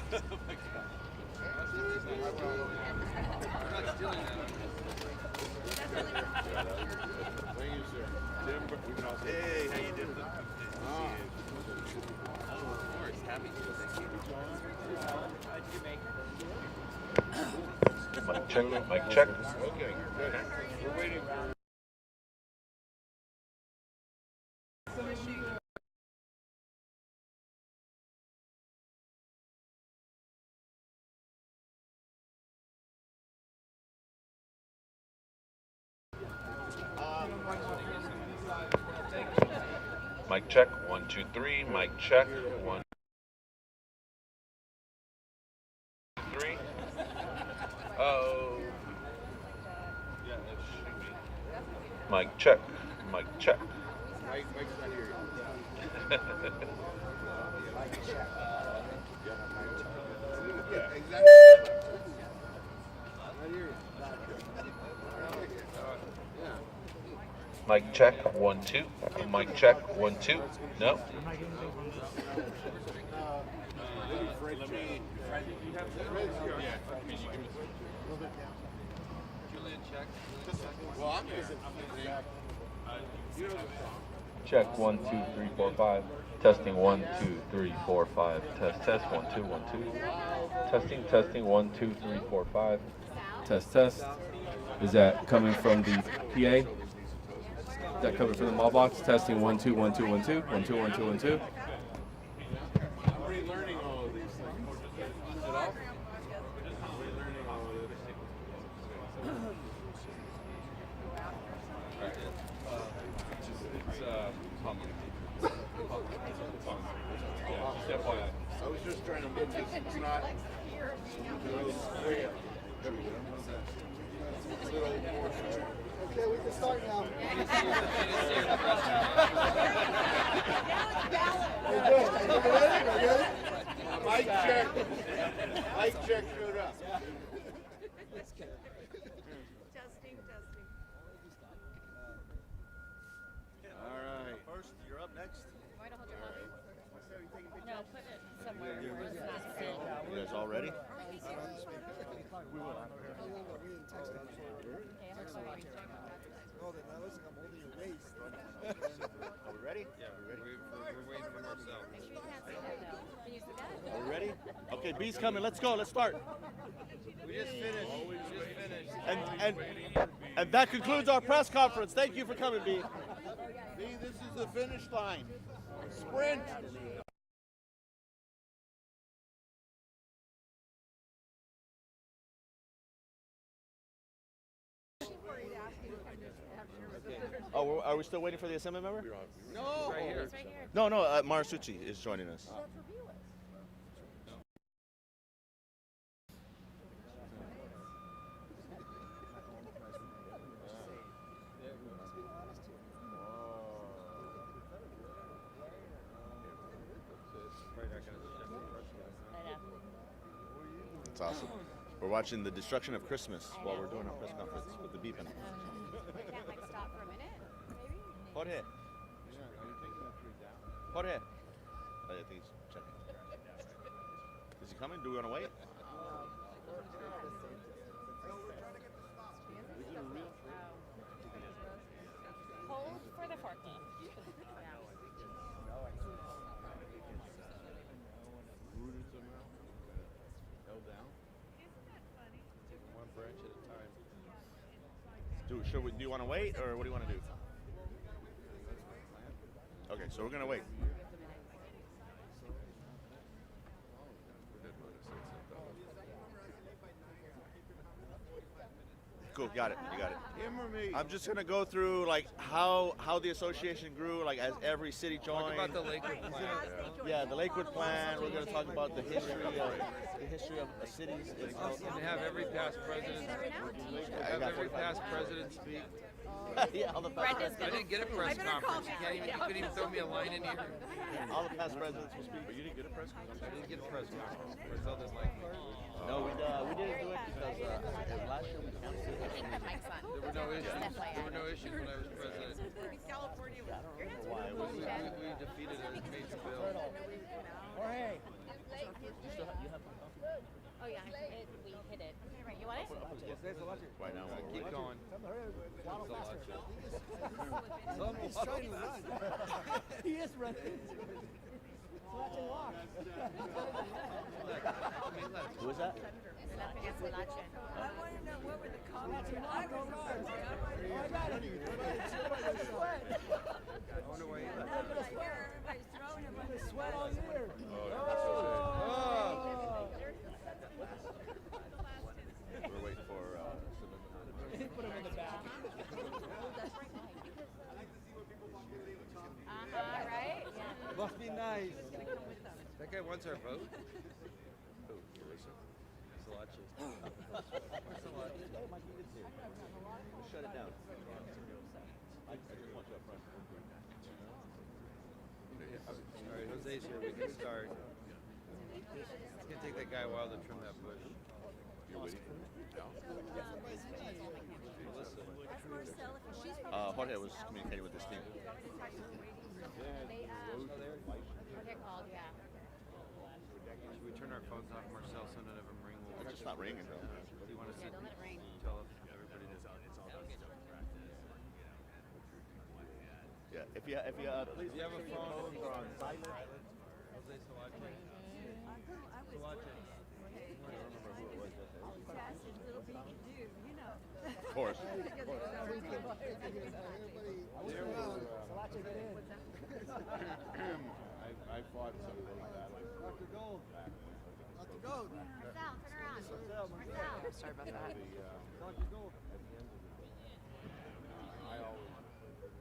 Hey, how you doing? Oh, of course. Happy to. Mic check, mic check. okay, good. We're waiting for... Mic check, 1, 2, 3. Mic check, 1, 2, 3. Oh. Yeah, that should be. Mic check, mic check. Mike's not here yet. Yeah, exactly. Not here yet. Mic check, 1, 2. Mic check, 1, 2. No. Well, I'm using Check 1, 2, 3, 4, 5. Testing 1, 2, 3, 4, 5. Test 1, 2, 1, 2. Testing 1, 2, 3, 4, 5. Test. Is that coming from the PA? Is that coming from the mailbox? Testing 1, 2, 1, 2, 1, 2. 1, 2, 1, 2, 1, 2. I'm relearning all of these things. Is it off? I'm relearning all of this. Statewide. I was just trying to get this. It's not really square. It's a little more square. Okay, we can start now. We're good. You ready? We're good? Mic check. Mic check showed up. Testing. All right. First, you're up next. Why don't hold your phone? No, put it somewhere where it's not seen. You guys all ready? Okay, I'll show you. Oh, that looks like I'm holding your waist. Are we ready? Yeah, we're ready. We're waiting for ourselves. Make sure you can't see that though. Can you see that? Are we ready? Okay, B's coming. Let's go. Let's start. We just finished. And that concludes our press conference. Thank you for coming, B. B, this is the finish line. Sprint. Oh, are we still waiting for the assembly member? No. Right here. It's right here. No, Marsucci is joining us. I know. That's awesome. We're watching the destruction of Christmas while we're doing our press conference with the beeping. Can't like stop for a minute, maybe? Jorge. Jorge. I think he's checking. Is he coming? Do we want to wait? Hold for the forky. Held down. Isn't that funny? One branch at a time. Do you want to wait, or what do you want to do? Okay, so we're gonna wait. Cool, got it. You got it. Him or me? I'm just gonna go through like how the association grew, like as every city Talk joined. about the Lakewood plan. Yeah, the Lakewood plan. We're gonna talk about the history of cities. And have every past president. Have every past president speak. Yeah, all the past Brenda's presidents. I didn't get a press conference. You couldn't even throw me a line in here. All the past presidents will speak. But you didn't get a press conference? I didn't get a press conference. Brazil didn't like me. No, we didn't do it because last year we canceled it. I think the mic's on. There were no issues. Just FYI. There were no issues when I was president. California. Why? We defeated a major bill. Jorge. You have Right now, Keep going. He's trying to run. He is running. who is that? Laughing at Salache. I want to know what were the comments. I was I wonder why you left. everybody's throwing him on the Sweat all year. We're waiting for. Put him in the back. Right? Must be nice. That guy wants our vote. Who? Teresa? Salache. Shut it down. I just want you up front. All right, Jose's here. We can start. It's gonna take that guy a while to trim that bush. Jorge was communicating with his team. What they're called, yeah. Should we turn our phones off, Marcel, so none of them ring? It's just not ringing though. Do you want to Yeah, don't let it rain. tell everybody to? Yeah, if you please. Do you have a phone? Phones are on silent. Jose Salache. Salache. little beaky dude, you know. Of course. I fought some really badly. Dr. Gold. Dr. Gold. Marcel, turn around. Marcel. Sorry about that. Dr. Gold. I always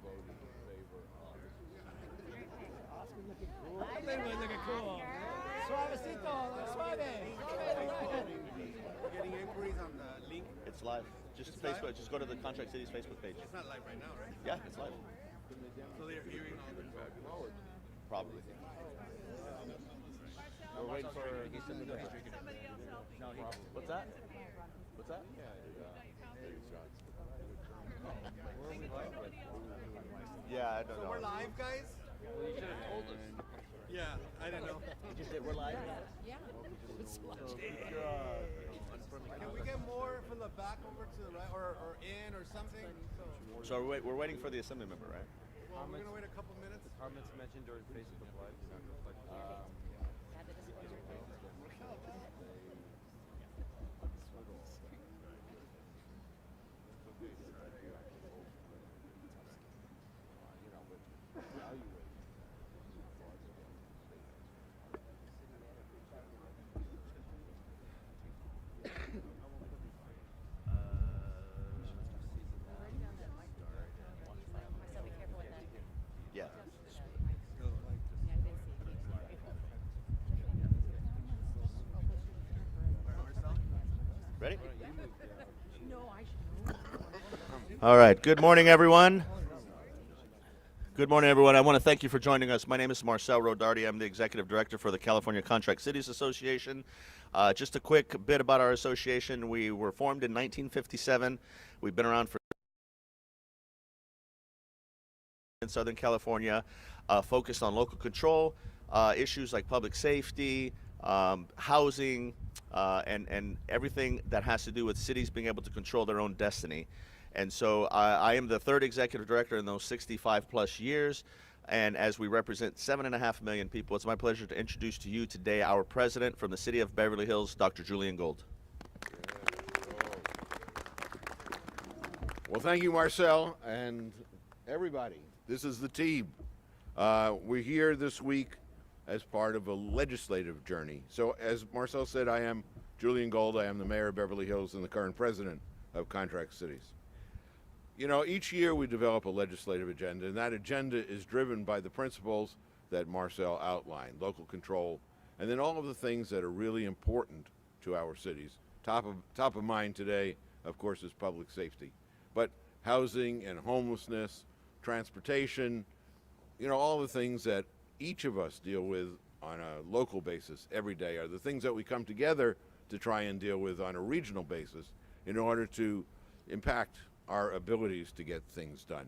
voted in favor of Oscar looking cool. Everybody's looking cool. Suavecito. Suave. Getting inquiries on the link. It's live. Just It's Facebook. live? Just go to the Contract Cities Facebook page. It's not live right now, right? Yeah, it's live. So they're hearing all the Probably. We're waiting for. What's that? What's that? Yeah, I don't So know. we're live, guys? Well, you should have told us. Yeah, I didn't know. You just said we're live. Can we get more from the back over to the right, or in, or something? So we're waiting for the assembly member, right? Well, we're gonna wait a couple minutes. Comments mentioned during Facebook Live do not reflect. Marcel, be careful with that. Yeah. Ready? All right. Good morning, everyone. Good morning, everyone. I want to thank you for joining us. My name is Marcel Rodardi. I'm the Executive Director for the California Contract Cities Association. Just a quick bit about our association. We were formed in 1957. We've been around for in Southern California, focused on local control, issues like public safety, housing, and everything that has to do with cities being able to control their own destiny. And so I am the third executive director in those 65 plus years. And as we represent 7.5 million people, it's my pleasure to introduce to you today our president from the city of Beverly Hills, Dr. Julian Gold. Well, thank you, Marcel, and everybody. This is the team. We're here this week as part of a legislative journey. So as Marcel said, I am Julian Gold. I am the mayor of Beverly Hills and the current president of Contract Cities. You know, each year we develop a legislative agenda, and that agenda is driven by the principles that Marcel outlined, local control, and then all of the things that are really important to our cities. Top of mind today, of course, is public safety. But housing and homelessness, transportation, you know, all the things that each of us deal with on a local basis every day are the things that we come together to try and deal with on a regional basis in order to impact our abilities to get things done.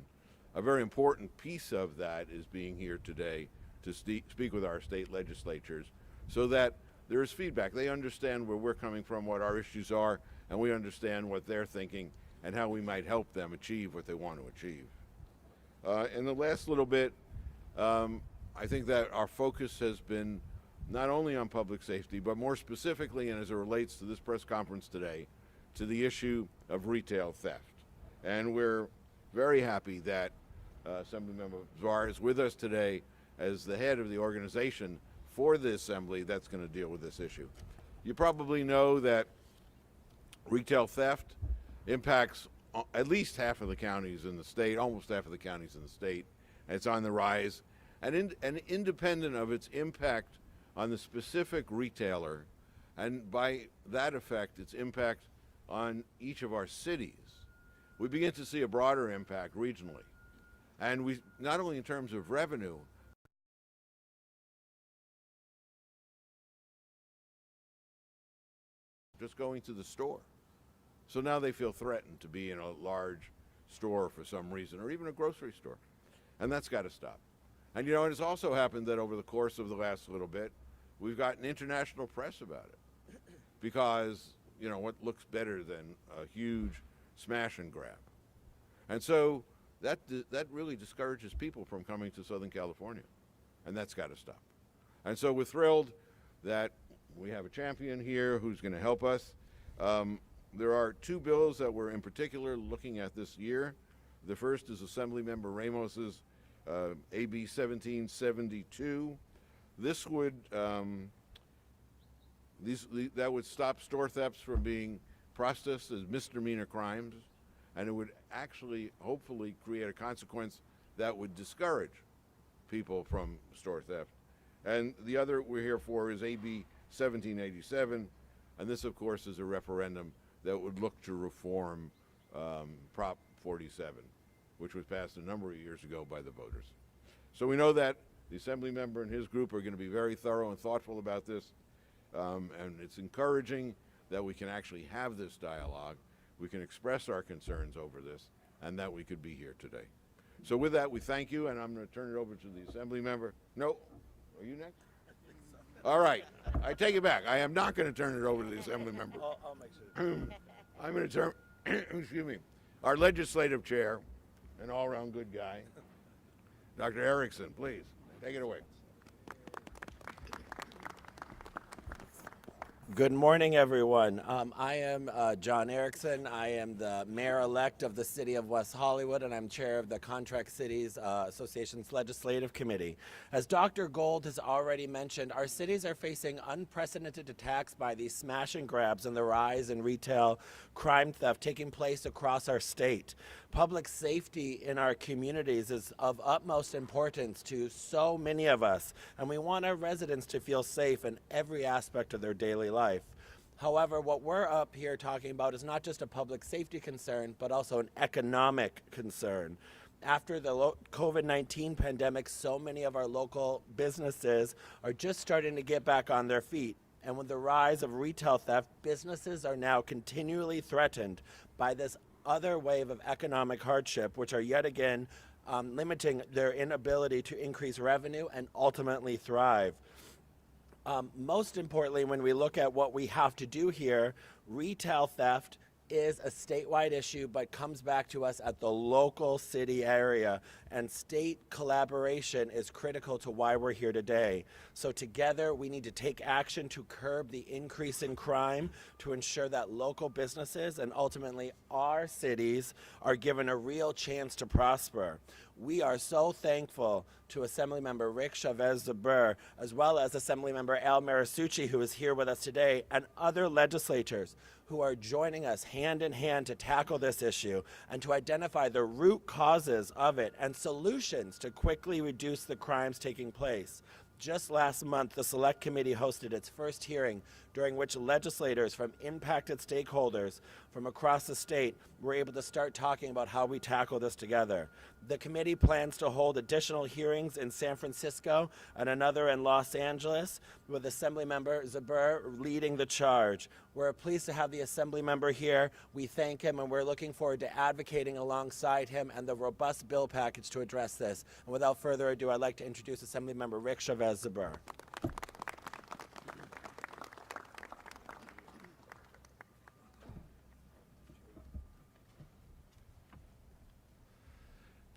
A very important piece of that is being here today to speak with our state legislatures so that there is feedback. They understand where we're coming from, what our issues are, and we understand what they're thinking and how we might help them achieve what they want to achieve. In the last little bit, I think that our focus has been not only on public safety, but more specifically, and as it relates to this press conference today, to the issue of retail theft. And we're very happy that Assemblymember Czar is with us today as the head of the organization for the Assembly that's going to deal with this issue. You probably know that retail theft impacts at least half of the counties in the state, almost half of the counties in the state, and it's on the rise. And independent of its impact on the specific retailer, and by that effect, its impact on each of our cities, we begin to see a broader impact regionally. And we, not only in terms of revenue, just going to the store. So now they feel threatened to be in a large store for some reason, or even a grocery store. And that's got to stop. And you know, it's also happened that over the course of the last little bit, we've gotten international press about it. Because, you know, what looks better than a huge smash and grab? And so that really discourages people from coming to Southern California. And that's got to stop. And so we're thrilled that we have a champion here who's going to help us. There are two bills that we're in particular looking at this year. The first is Assemblymember Ramos's AB 1772. This would that would stop store thefts from being processed as misdemeanor crimes, and it would actually, hopefully, create a consequence that would discourage people from store theft. And the other we're here for is AB 1787, and this, of course, is a referendum that would look to reform Prop 47, which was passed a number of years ago by the voters. So we know that the Assembly member and his group are going to be very thorough and thoughtful about this, and it's encouraging that we can actually have this dialogue, we can express our concerns over this, and that we could be here today. So with that, we thank you, and I'm going to turn it over to the Assembly member. No? Are you next? All right. I take it back. I am not going to turn it over to the Assembly member. I'll make sure. I'm going to turn, excuse me, our legislative chair, an all-around good guy, Dr. Erickson, please, take it away. Good morning, everyone. I am John Erickson. I am the mayor-elect of the city of West Hollywood, and I'm chair of the Contract Cities Association's Legislative Committee. As Dr. Gold has already mentioned, our cities are facing unprecedented attacks by these smash and grabs and the rise in retail crime theft taking place across our state. Public safety in our communities is of utmost importance to so many of us, and we want our residents to feel safe in every aspect of their daily life. However, what we're up here talking about is not just a public safety concern, but also an economic concern. After the COVID-19 pandemic, so many of our local businesses are just starting to get back on their feet. And with the rise of retail theft, businesses are now continually threatened by this other wave of economic hardship, which are yet again limiting their inability to increase revenue and ultimately thrive. Most importantly, when we look at what we have to do here, retail theft is a statewide issue, but comes back to us at the local city area, and state collaboration is critical to why we're here today. So together we need to take action to curb the increase in crime, to ensure that local businesses and ultimately our cities are given a real chance to prosper. We are so thankful to Assemblymember Rick Chavez-Zebuhr, as well as Assemblymember Al Marisucci, who is here with us today, and other legislators who are joining us hand in hand to tackle this issue and to identify the root causes of it and solutions to quickly reduce the crimes taking place. Just last month, the Select Committee hosted its first hearing, during which legislators from impacted stakeholders from across the state were able to start talking about how we tackle this together. The committee plans to hold additional hearings in San Francisco and another in Los Angeles, with Assemblymember Zebuhr leading the charge. We're pleased to have the Assemblymember here. We thank him, and we're looking forward to advocating alongside him and the robust bill package to address this. And without further ado, I'd like to introduce Assemblymember Rick Chavez-Zebuhr.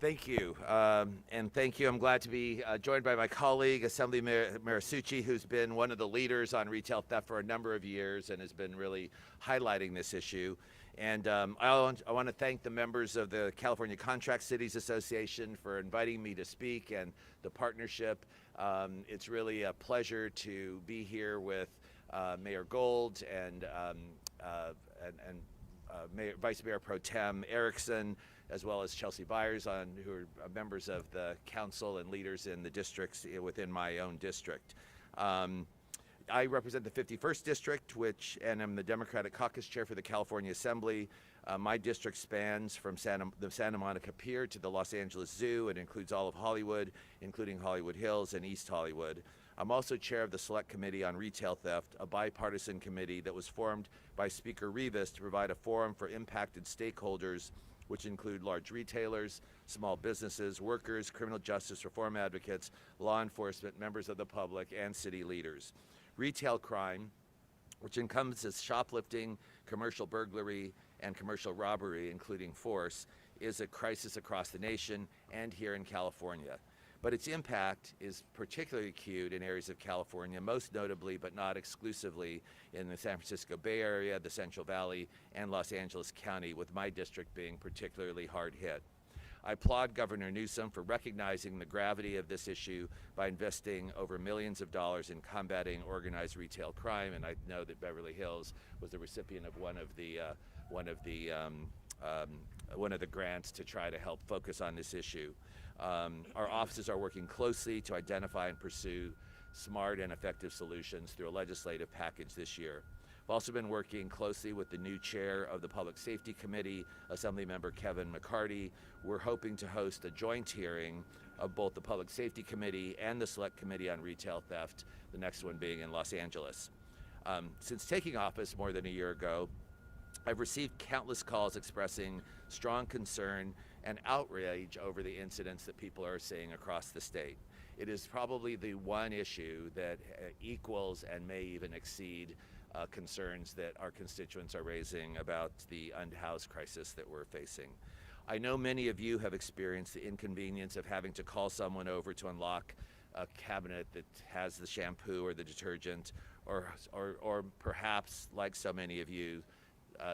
Thank you, and thank you. I'm glad to be joined by my colleague, Assemblyman Marisucci, who's been one of the leaders on retail theft for a number of years and has been really highlighting this issue. And I want to thank the members of the California Contract Cities Association for inviting me to speak and the partnership. It's really a pleasure to be here with Mayor Gold and Vice Mayor Pro Tem Erickson, as well as Chelsea Byers, who are members of the council and leaders in the districts within my own district. I represent the 51st District, and I'm the Democratic Caucus Chair for the California Assembly. My district spans from the Santa Monica Pier to the Los Angeles Zoo. It includes all of Hollywood, including Hollywood Hills and East Hollywood. I'm also chair of the Select Committee on Retail Theft, a bipartisan committee that was formed by Speaker Rivas to provide a forum for impacted stakeholders, which include large retailers, small businesses, workers, criminal justice reform advocates, law enforcement, members of the public, and city leaders. Retail crime, which encompasses shoplifting, commercial burglary, and commercial robbery, including force, is a crisis across the nation and here in California. But its impact is particularly acute in areas of California, most notably but not exclusively in the San Francisco Bay Area, the Central Valley, and Los Angeles County, with my district being particularly hard hit. I applaud Governor Newsom for recognizing the gravity of this issue by investing over millions of dollars in combating organized retail crime, and I know that Beverly Hills was the recipient of one of the grants to try to help focus on this issue. Our offices are working closely to identify and pursue smart and effective solutions through a legislative package this year. I've also been working closely with the new chair of the Public Safety Committee, Assemblymember Kevin McCarty. We're hoping to host a joint hearing of both the Public Safety Committee and the Select Committee on Retail Theft, the next one being in Los Angeles. Since taking office more than a year ago, I've received countless calls expressing strong concern and outrage over the incidents that people are seeing across the state. It is probably the one issue that equals and may even exceed concerns that our constituents are raising about the unhoused crisis that we're facing. I know many of you have experienced the inconvenience of having to call someone over to unlock a cabinet that has the shampoo or the detergent, or perhaps, like so many of you,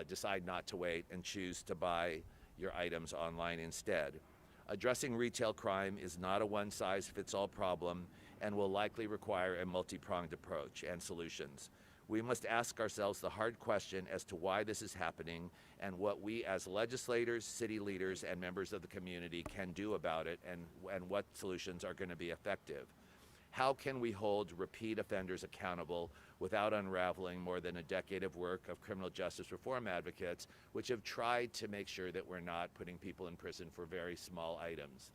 decide not to wait and choose to buy your items online instead. Addressing retail crime is not a one-size-fits-all problem and will likely require a multi-pronged approach and solutions. We must ask ourselves the hard question as to why this is happening and what we as legislators, city leaders, and members of the community can do about it, and what solutions are going to be effective. How can we hold repeat offenders accountable without unraveling more than a decade of work of criminal justice reform advocates, which have tried to make sure that we're not putting people in prison for very small items?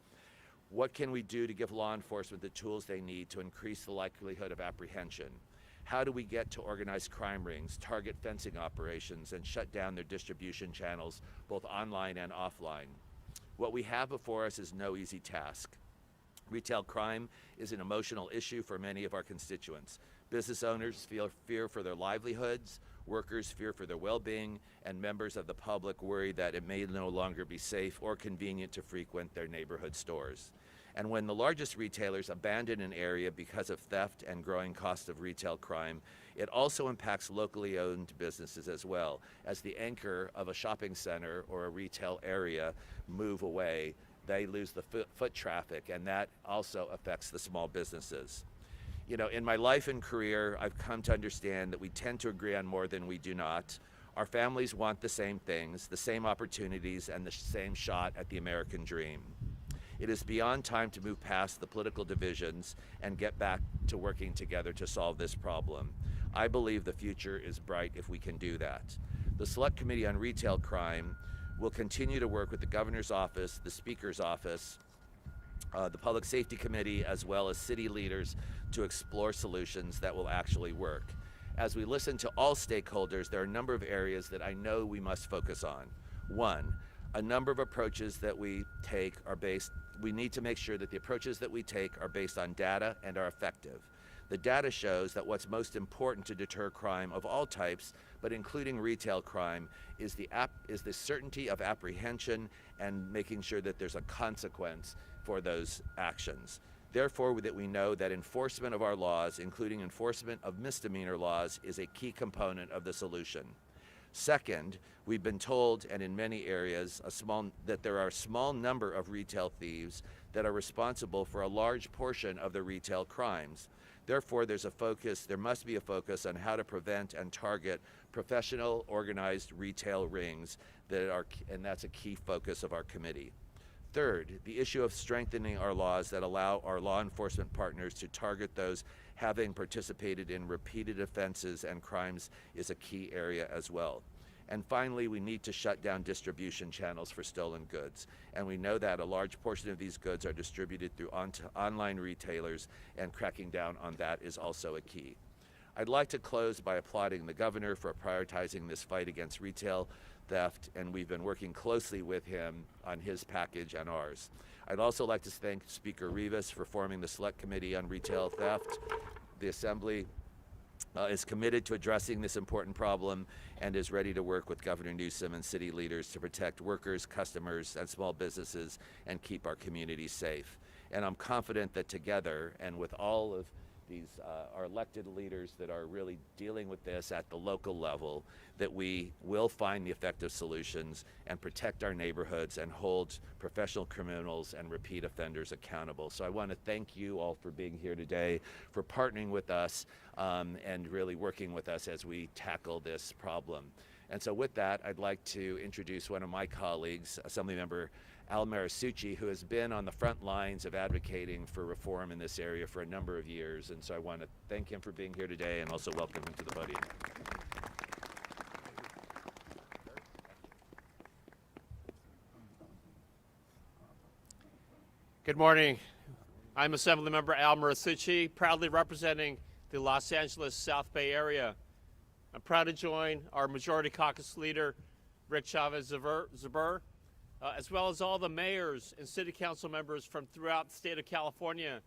What can we do to give law enforcement the tools they need to increase the likelihood of apprehension? How do we get to organized crime rings, target fencing operations, and shut down their distribution channels, both online and offline? What we have before us is no easy task. Retail crime is an emotional issue for many of our constituents. Business owners feel fear for their livelihoods, workers fear for their well-being, and members of the public worry that it may no longer be safe or convenient to frequent their neighborhood stores. And when the largest retailers abandon an area because of theft and growing cost of retail crime, it also impacts locally owned businesses as well, as the anchor of a shopping center or a retail area move away. They lose the foot traffic, and that also affects the small businesses. You know, in my life and career, I've come to understand that we tend to agree on more than we do not. Our families want the same things, the same opportunities, and the same shot at the American dream. It is beyond time to move past the political divisions and get back to working together to solve this problem. I believe the future is bright if we can do that. The Select Committee on Retail Crime will continue to work with the Governor's Office, the Speaker's Office, the Public Safety Committee, as well as city leaders to explore solutions that will actually work. As we listen to all stakeholders, there are a number of areas that I know we must focus on. One, a number of approaches that we take we need to make sure that the approaches that we take are based on data and are effective. The data shows that what's most important to deter crime of all types, but including retail crime, is the certainty of apprehension and making sure that there's a consequence for those actions. Therefore, that we know that enforcement of our laws, including enforcement of misdemeanor laws, is a key component of the solution. Second, we've been told, and in many areas, that there are a small number of retail thieves that are responsible for a large portion of the retail crimes. Therefore, there must be a focus on how to prevent and target professional organized retail rings, and that's a key focus of our committee. Third, the issue of strengthening our laws that allow our law enforcement partners to target those having participated in repeated offenses and crimes is a key area as well. And finally, we need to shut down distribution channels for stolen goods. And we know that a large portion of these goods are distributed through online retailers, and cracking down on that is also a key. I'd like to close by applauding the governor for prioritizing this fight against retail theft, and we've been working closely with him on his package and ours. I'd also like to thank Speaker Rivas for forming the Select Committee on Retail Theft. The Assembly is committed to addressing this important problem and is ready to work with Governor Newsom and city leaders to protect workers, customers, and small businesses and keep our communities safe. And I'm confident that together, and with all of these our elected leaders that are really dealing with this at the local level, that we will find the effective solutions and protect our neighborhoods and hold professional criminals and repeat offenders accountable. So I want to thank you all for being here today, for partnering with us and really working with us as we tackle this problem. And so with that, I'd like to introduce one of my colleagues, Assemblymember Al Marisucci, who has been on the front lines of advocating for reform in this area for a number of years. And so I want to thank him for being here today and also welcome him to the podium. Good morning. I'm Assemblymember Al Marisucci, proudly representing the Los Angeles South Bay area. I'm proud to join our Majority Caucus leader, Rick Chavez-Zubir, as well as all the mayors and city council members from throughout the state of California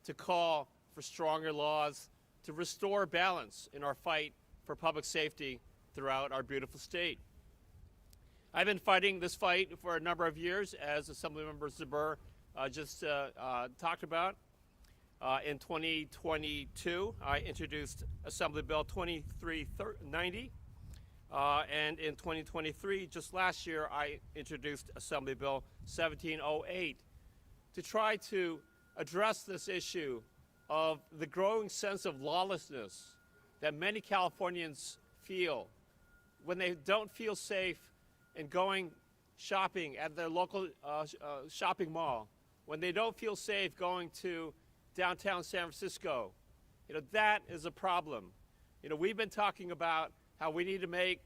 to call for stronger laws to restore balance in our fight for public safety throughout our beautiful state. I've been fighting this fight for a number of years, as Assemblymember Zubir just talked about. In 2022, I introduced Assembly Bill 2390. And in 2023, just last year, I introduced Assembly Bill 1708 to try to address this issue of the growing sense of lawlessness that many Californians feel when they don't feel safe in going shopping at their local shopping mall, when they don't feel safe going to downtown San Francisco. That is a problem. We've been talking about how we need to make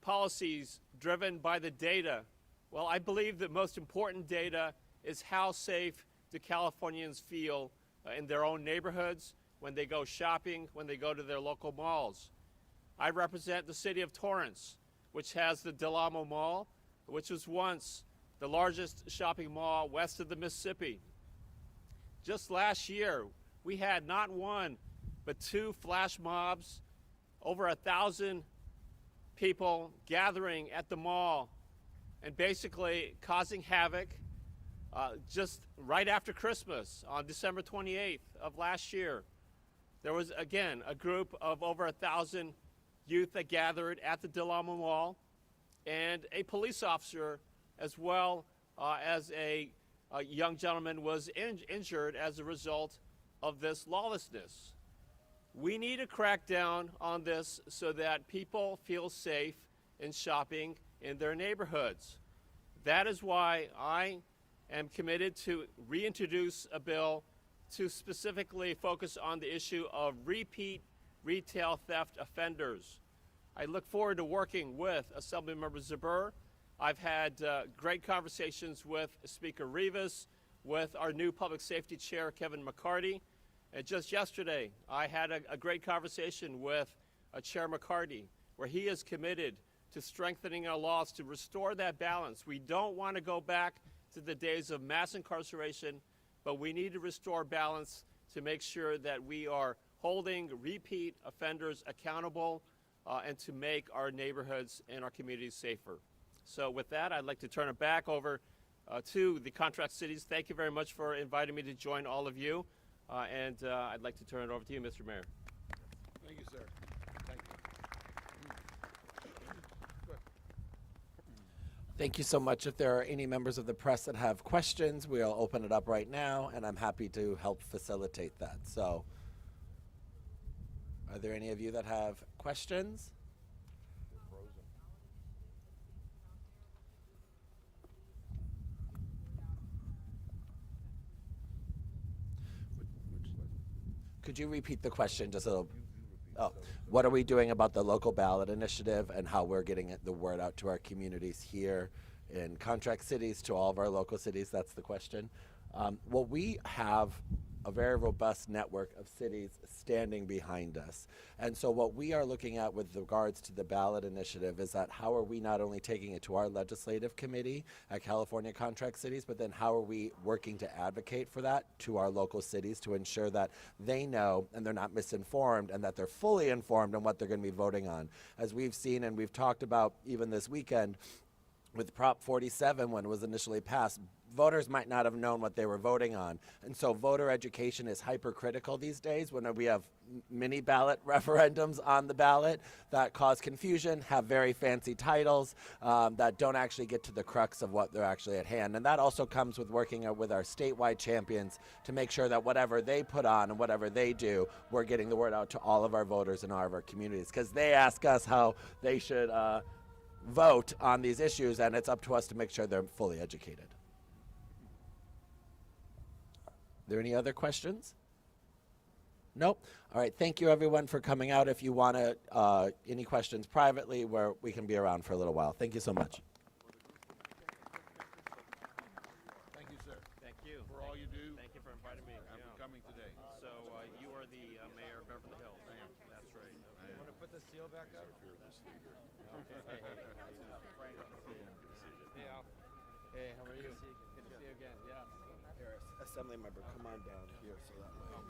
policies driven by the data. Well, I believe the most important data is how safe do Californians feel in their own neighborhoods, when they go shopping, when they go to their local malls. I represent the city of Torrance, which has the Del Amo Mall, which was once the largest shopping mall west of the Mississippi. Just last year, we had not one, but two flash mobs, over 1,000 people gathering at the mall and basically causing havoc just right after Christmas on December 28th of last year. There was, again, a group of over 1,000 youth that gathered at the Del Amo Mall, and a police officer as well as a young gentleman was injured as a result of this lawlessness. We need to crack down on this so that people feel safe in shopping in their neighborhoods. That is why I am committed to reintroduce a bill to specifically focus on the issue of repeat retail theft offenders. I look forward to working with Assemblymember Zubir. I've had great conversations with Speaker Rivas, with our new Public Safety Chair, Kevin McCarty. And just yesterday, I had a great conversation with Chair McCarty, where he is committed to strengthening our laws to restore that balance. We don't want to go back to the days of mass incarceration, but we need to restore balance to make sure that we are holding repeat offenders accountable and to make our neighborhoods and our communities safer. So with that, I'd like to turn it back over to the contract cities. Thank you very much for inviting me to join all of you. And I'd like to turn it over to you, Mr. Mayor. Thank you, sir. Thank you. Thank you so much. If there are any members of the press that have questions, we'll open it up right now, and I'm happy to help facilitate that. So, are there any of you that have questions? Could you repeat the question just a little? Oh, what are we doing about the local ballot initiative and how we're getting the word out to our communities here in contract cities, to all of our local cities? That's the question. Well, we have a very robust network of cities standing behind us. And so what we are looking at with regards to the ballot initiative is that how are we not only taking it to our legislative committee at California Contract Cities, but then how are we working to advocate for that to our local cities to ensure that they know and they're not misinformed and that they're fully informed on what they're going to be voting on. As we've seen and we've talked about even this weekend with Prop 47 when it was initially passed, voters might not have known what they were voting on. And so voter education is hypercritical these days when we have mini ballot referendums on the ballot that cause confusion, have very fancy titles that don't actually get to the crux of what they're actually at hand. And that also comes with working with our statewide champions to make sure that whatever they put on and whatever they do, we're getting the word out to all of our voters in all of our communities, because they ask us how they should vote on these issues, and it's up to us to make sure they're fully educated. Are there any other questions? Nope. All right. Thank you, everyone, for coming out. If you want to, any questions privately, where we can be around for a little while. Thank you so much. Thank you, sir. Thank you. For all you do. Thank you for inviting me. And for coming today. So you are the mayor of Beverly Hills. That's right. You want to put the seal back up? Hey, Al. Hey, how are you? Good to see you again. Yeah. Assembly member, come on down here so that way.